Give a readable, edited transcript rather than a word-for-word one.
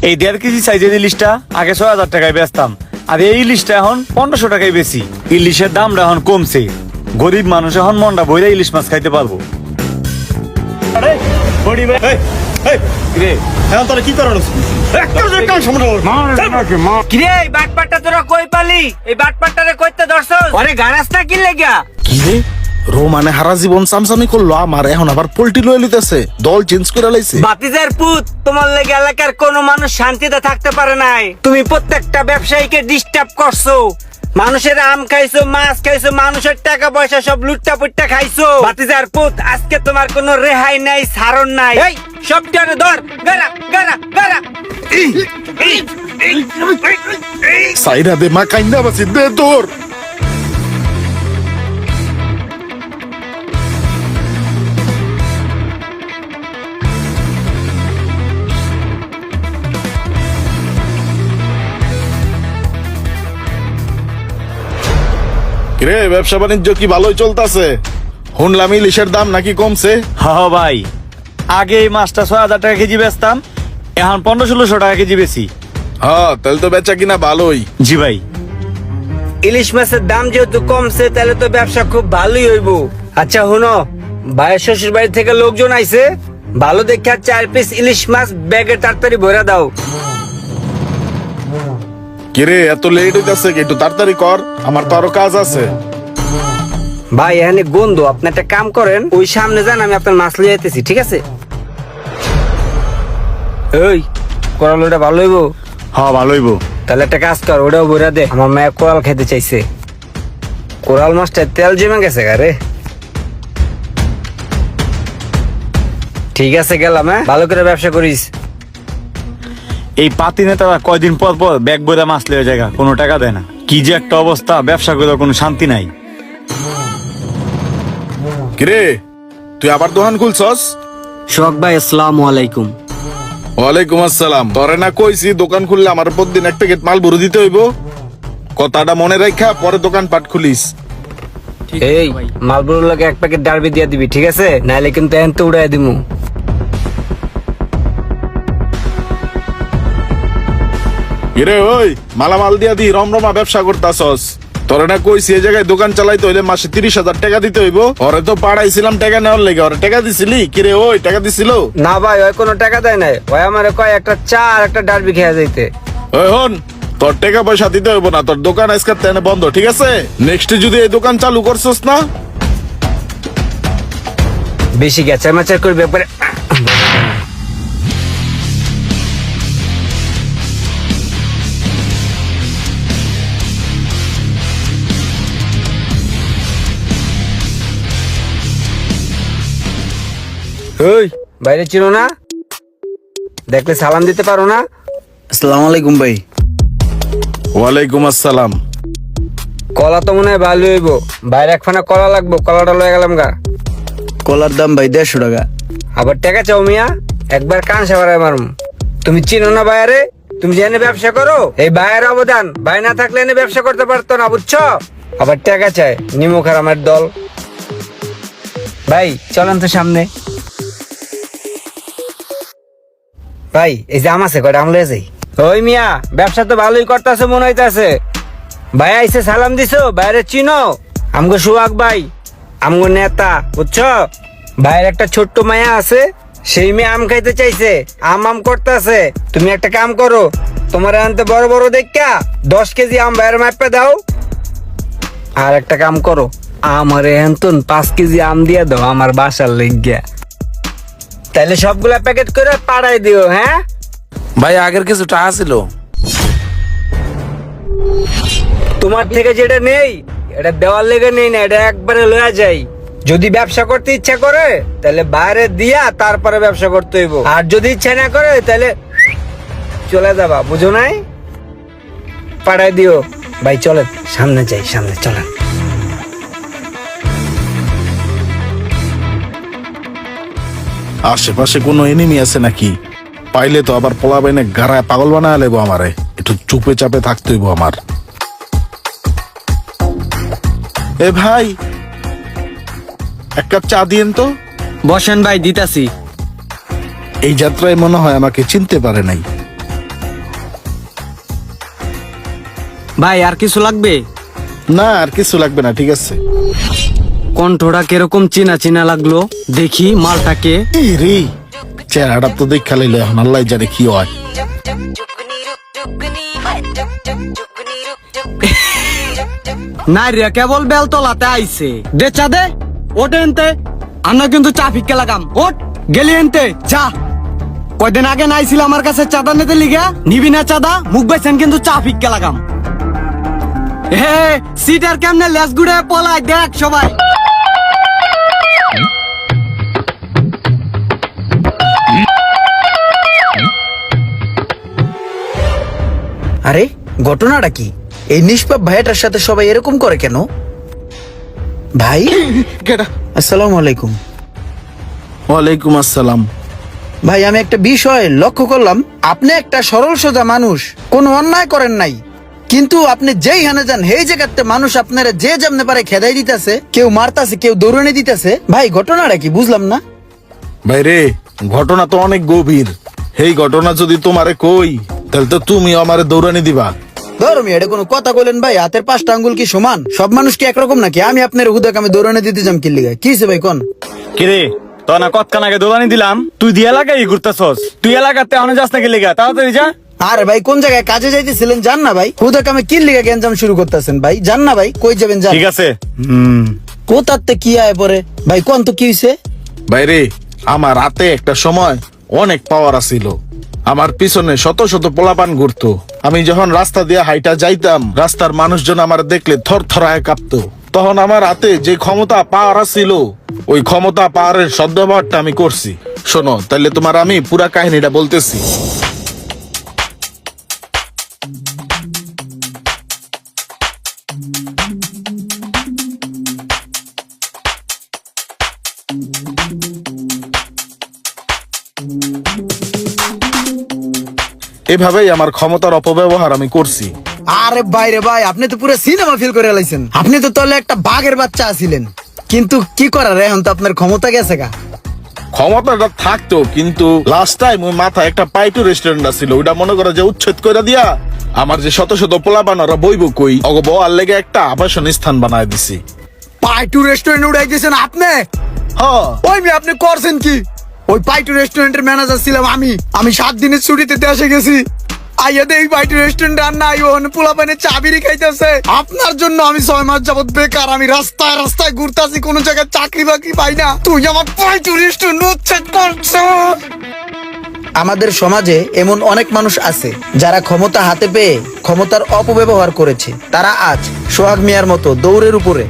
এই 1.5 কেজি সাইজের ইলিশটা আগে 6,000 টাকায় বেচতাম, আর এই ইলিশটা এখন 1500 টাকায় বেশি। ইলিশের দামটা এখন কমছে, গরিব মানুষ এখন মনটা বইরা ইলিশ মাছ খাইতে পারবো। কিরে এই বাটপাটটা তোরা কই পালি? এই বাটপাটটারে কইতে ধরছস? আরে গারাস না কি লাগা? কি রে রোমানে হারা জীবন সামসামি করলো আমার, এখন আবার পোল্ট্রি লয়ে লিতেছে, দল চেঞ্জ করে লাইছে। বাতিজার পুত, তোমার লেগে এলাকার কোন মানুষ শান্তিতে থাকতে পারে নাই। তুমি প্রত্যেকটা ব্যবসায়ীকে ডিস্টার্ব করছো, মানুষের আম খাইছো, মাছ খাইছো, মানুষের টাকা পয়সা সব লুটটা পুট্টা খাইছো। বাতিজার পুত, আজকে তোমার কোনো রেহাই নাই, ছাড়ন নাই। এই সবটারে ধর, গারা গারা গারা। সাইরা দে মা, কাইন্দা বাসি দে তোর। রে ব্যবসা বাণিজ্য কি ভালোই চলতেছে? শুনলাম ইলিশের দাম নাকি কমছে। হ্যাঁ ভাই, আগে এই মাছটা 6,000 টাকা কেজি বেচতাম, এখন 1500-1600 টাকা কেজি বেশি। হ্যাঁ তাহলে তো বেচা কিনা ভালোই। জি ভাই। ইলিশ মাছের দাম যেহেতু কমছে, তাহলে তো ব্যবসা খুব ভালোই হইব। আচ্ছা হুনো, ভাইয়ের শ্বশুর বাড়ি থেকে লোকজন আইছে, ভালো দেখে 4 পিস ইলিশ মাছ ব্যাগে তাড়াতাড়ি ভরা দাও। কিরে এত লেট হইতাছে, একটু তাড়াতাড়ি কর, আমার তো আরো কাজ আছে। ভাই এখানে গন্ধ, আপনি একটা কাম করেন, ওই সামনে যান, আমি আপনার মাছ লিয়ে যেতেছি, ঠিক আছে? ওই কোরাল ভালো হইব? হ্যাঁ ভালো হইব। তাহলে একটা কাজ কর, ওটাও ভরা দে। আমার মায়ের কোরাল খেতে চাইছে, কোরাল মাছটা তেল জমে গেছে গারে। ঠিক আছে গেলাম, হ্যাঁ ভালো করে ব্যবসা করিস। এই পাতি নেতারা কয়দিন পর পর ব্যাগ বইরা মাছ লয়ে জায়গা, কোনো টাকা দেয় না। কি যে একটা অবস্থা, ব্যবসা করে কোনো শান্তি নাই। কিরে তুই আবার দোকান খুলছস? শোক ভাই আসসালামু আলাইকুম। ওয়ালাইকুম আসসালাম। তোরে না কইছি দোকান খুললে আমার প্রতিদিন 1 প্যাকেট মাল ভরে দিতে হইব, কথাটা মনে রাখা পরে দোকান পাট খুলিস। এই মালবুর লাগে 1 প্যাকেট ডারবি দিয়ে দিবি, ঠিক আছে? নাইলে কিন্তু এন তো উড়াই দিমু। কিরে ওই মালামাল দিয়া দি রমরমা ব্যবসা করতাছস। তোরে না কইছি এই জায়গায় দোকান চালাইতে হইলে মাসে 30,000 টাকা দিতে হইব। ওরে তো পাড়াইছিলাম টাকা নেওয়ার লেগে, ওরে টাকা দিছিলি? কিরে ওই টাকা দিছিল? না ভাই, ওই কোনো টাকা দেয় নাই, ওই আমারে কয় একটা চা আর একটা ডারবি খেয়ে যাইতে। ওই হন, তোর টাকা পয়সা দিতে হইব না, তোর দোকান আজকে তেনে বন্ধ, ঠিক আছে? নেক্সট যদি এই দোকান চালু করছস না, বেশি গেচার মাচার করবে একবারে। ওই বাইরে চিনো না, দেখলে সালাম দিতে পারো না? আসসালামু আলাইকুম ভাই। ওয়ালাইকুম আসসালাম। কলা তো মনে হয় ভালো হইব, বাইরে একখানা কলা লাগবো, কলাটা লয়ে গেলাম গা। কলার দাম ভাই 150 টাকা। আবার টাকা চাও মিয়া, একবার কান সাবারায় মারুম। তুমি চিনো না বাইরে? তুমি যে এনে ব্যবসা করো, এই ভাইয়ের অবদান, ভাই না থাকলে এনে ব্যবসা করতে পারতো না, বুঝছো? আবার টাকা চায়, নিমুখ আর আমার দল। ভাই চলেন তো সামনে। ভাই এই যে আম আছে, কয়টা আম লয়ে যাই। ওই মিয়া, ব্যবসা তো ভালোই করতেছে মনে হইতাছে। ভাই আইসে সালাম দিছো, বাইরে চিনো? আমগো সুহাগ ভাই, আমগো নেতা, বুঝছো? ভাইয়ের একটা ছোট্ট মায়া আছে, সেই মেয়ে আম খাইতে চাইছে, আম আম করতেছে। তুমি একটা কাম করো, তোমার আনতে বড় বড় দেখা 10 কেজি আম ভাইয়ের মাপে দাও। আর একটা কাম করো, আমার এন্তন 5 কেজি আম দিয়ে দাও আমার বাসার লেগিয়া। তাহলে সবগুলা প্যাকেট করে পাঠাই দিও, হ্যাঁ? ভাই আগের কিছু টাকা ছিল। তোমার থেকে যেটা নেই, এটা দেওয়ার লেগে নেই না, এটা একবারে লয়া যাই। যদি ব্যবসা করতে ইচ্ছা করে তাহলে বাইরে দিয়া তারপরে ব্যবসা করতে হইব, আর যদি ইচ্ছা না করে তাহলে চলে যাবা, বুঝো নাই? পাঠাই দিও। ভাই চলেন সামনে যাই, সামনে চলেন। আশেপাশে কোনো এনিমি আছে নাকি? পাইলে তো আবার পোলা বাইনে গাড়ায় পাগল বানায় লেবো আমারে, একটু চুপে চাপে থাকতে হইব আমার। এ ভাই, 1 কাপ চা দিয়েন তো। বসেন ভাই, দিতাছি। এই যাত্রায় মনে হয় আমাকে চিনতে পারে নাই। ভাই আর কিছু লাগবে? না আর কিছু লাগবে না, ঠিক আছে। কণ্ঠটা কিরকম চিনা চিনা লাগলো, দেখি মালটাকে। এই রে, চেহারাটা তো দেখা লাইলে এখন আল্লাহ জানে কি হয়। নাইরিয়া কেবল বেলতলাতে আইছে। দে চা দে, ওটে এনতে। আমরা কিন্তু চা ফিক্কে লাগাম। ওট গেলি এনতে চা। কয়দিন আগে নাইছিল আমার কাছে চাঁদা নিতে লিগা, নিবি না চাঁদা, মুখ বাইছেন কিন্তু চা ফিক্কে লাগাম। হে সিটার কেমনে লেস গুড়ে পলাই দেখ সবাই। আরে ঘটনাটা কি? এই নিষ্পাপ ভাইটার সাথে সবাই এরকম করে কেন? ভাই আসসালামু আলাইকুম। ওয়ালাইকুম আসসালাম। ভাই আমি একটা বিষয় লক্ষ্য করলাম, আপনি একটা সরল সোজা মানুষ, কোনো অন্যায় করেন নাই, কিন্তু আপনি যেই হানে যান সেই জায়গাতে মানুষ আপনারা যে যেমনে পারে খেদাই দিতেছে, কেউ মারতাছে, কেউ দৌড়ানি দিতেছে। ভাই ঘটনাটা কি বুঝলাম না। ভাই রে, ঘটনা তো অনেক গভীর। এই ঘটনা যদি তোমারে কই, তাহলে তো তুমি আমারে দৌড়ানি দিবা। ধরো এটা কোনো কথা বলেন ভাই, হাতের 5টা আঙ্গুল কি সমান? সব মানুষ কি একরকম নাকি? আমি আপনার হুদাকে আমি দৌড়ানি দিতে যাম কি লিগা? কি হইছে ভাই কোন? কিরে তো না কতক্ষণ আগে দোলানি দিলাম, তুই দিয়ে এলাকায় ঘুরতেছস। তুই এলাকাতে অনেক যাস নাকি লেগা, তাড়াতাড়ি যা। আরে ভাই কোন জায়গায় কাজে যাইতেছিলেন জান না ভাই? হুদাকে আমি কি লিগা গ্যাঞ্জাম শুরু করতেছেন ভাই? জান না ভাই কই যাবেন জান? ঠিক আছে। কোথাতে কি আয় পরে ভাই কোন তো কি হইছে? ভাই রে, আমার রাতে একটা সময় অনেক পাওয়ার আছিল। আমার পিছনে শত শত পোলাপান ঘুরতো। আমি যখন রাস্তা দিয়ে হাইটা যাইতাম, রাস্তার মানুষজন আমার দেখলে থর থরায় কাঁপতো। তখন আমার হাতে যে ক্ষমতা পাওয়ার ছিল, ওই ক্ষমতা পাওয়ারের সদ্ব্যবহারটা আমি করছি। শোনো, তাহলে তোমার আমি পুরা কাহিনীটা বলতেছি। এভাবেই আমার ক্ষমতার অপব্যবহার আমি করছি। আরে ভাই রে ভাই, আপনি তো পুরো সিনেমা ফিল করে লাইছেন। আপনি তো তাহলে একটা বাঘের বাচ্চা আছিলেন, কিন্তু কি করার, এখন তো আপনার ক্ষমতা গেছে গা। ক্ষমতাটা থাকতো, কিন্তু লাস্ট টাইম ওই মাথায় একটা পাইটু রেস্টুরেন্ট ছিল, ওইটা মনে করে যে উচ্ছেদ করে দিয়া আমার যে শত শত পোলাপান ওরা বইব কই, অগো বউয়ার লেগে একটা আবাসন স্থান বানায় দিছি। পাইটু রেস্টুরেন্ট উড়াই দিয়েছেন আপনি? হ্যাঁ, ওই মেয়ে আপনি করছেন কি? ওই পাইটু রেস্টুরেন্টের ম্যানেজার ছিলাম আমি 7 দিনের ছুটিতে দেশে গেছি। আইয়া দেই পাইটু রেস্টুরেন্ট আর নাই, ওখানে পোলাপানে চাবিরি খাইতেছে। আপনার জন্য আমি 6 মাস যাবত বেকার, আমি রাস্তায় রাস্তায় ঘুরতাছি, কোনো জায়গায় চাকরি বাকরি পাই না। তুই আমার পাইটু রেস্টুরেন্ট উচ্ছেদ করছ। আমাদের সমাজে এমন অনেক মানুষ আছে যারা ক্ষমতা হাতে পেয়ে ক্ষমতার অপব্যবহার করেছে। তারা আজ সোহাগ মিয়ার মতো দৌড়ের উপরে